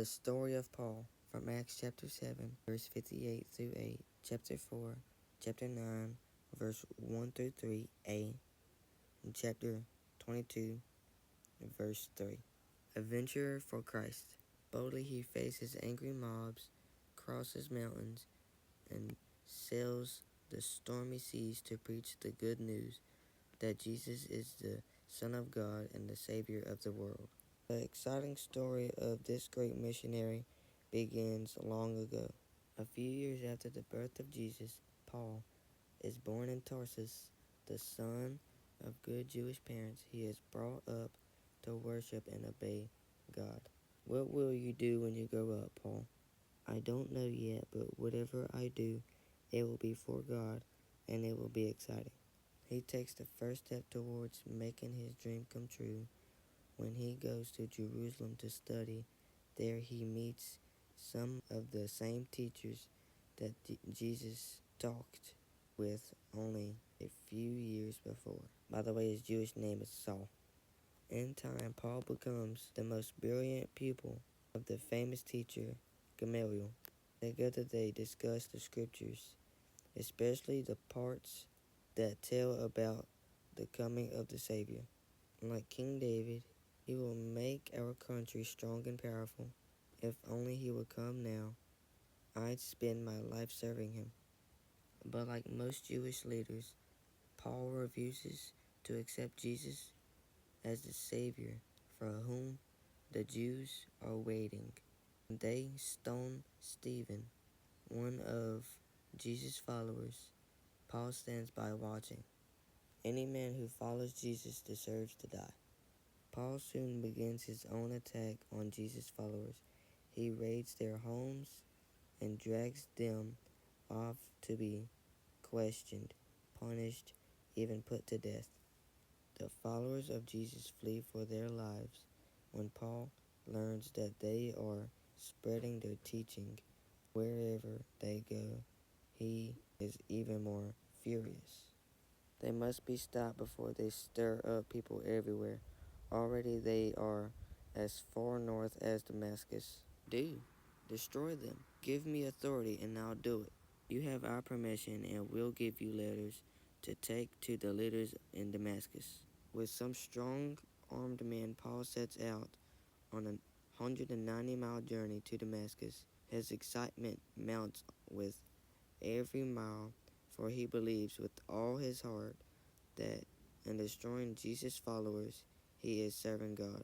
The story of Paul from Acts chapter 7, verse 58 through 8, chapter 4, chapter 9, verse 1 through 3a, and chapter 22, verse 3. Adventurer for Christ. Boldly he faces angry mobs, crosses mountains, and sails the stormy seas to preach the good news that Jesus is the Son of God and the Savior of the world. The exciting story of this great missionary begins long ago. A few years after the birth of Jesus, Paul is born in Tarsus. The son of good Jewish parents, he is brought up to worship and obey God. What will you do when you grow up, Paul? I don't know yet, but whatever I do, it will be for God, and it will be exciting. He takes the first step towards making his dream come true. When he goes to Jerusalem to study, there he meets some of the same teachers that Jesus talked with only a few years before. By the way, his Jewish name is Saul. In time, Paul becomes the most brilliant pupil of the famous teacher Gamaliel. Together they discuss the scriptures, especially the parts that tell about the coming of the Savior. Like King David, he will make our country strong and powerful. If only he would come now, I'd spend my life serving him. But like most Jewish leaders, Paul refuses to accept Jesus as the Savior for whom the Jews are waiting. They stone Stephen, one of Jesus' followers. Paul stands by watching. Any man who follows Jesus deserves to die. Paul soon begins his own attack on Jesus' followers. He raids their homes and drags them off to be questioned, punished, even put to death. The followers of Jesus flee for their lives. When Paul learns that they are spreading their teaching wherever they go, he is even more furious. They must be stopped before they stir up people everywhere. Already they are as far north as Damascus. Destroy them. Give me authority and I'll do it. You have our permission and we'll give you letters to take to the leaders in Damascus. With some strong armed men, Paul sets out on a 190-mile journey to Damascus. His excitement mounts with every mile, for he believes with all his heart that in destroying Jesus' followers, he is serving God.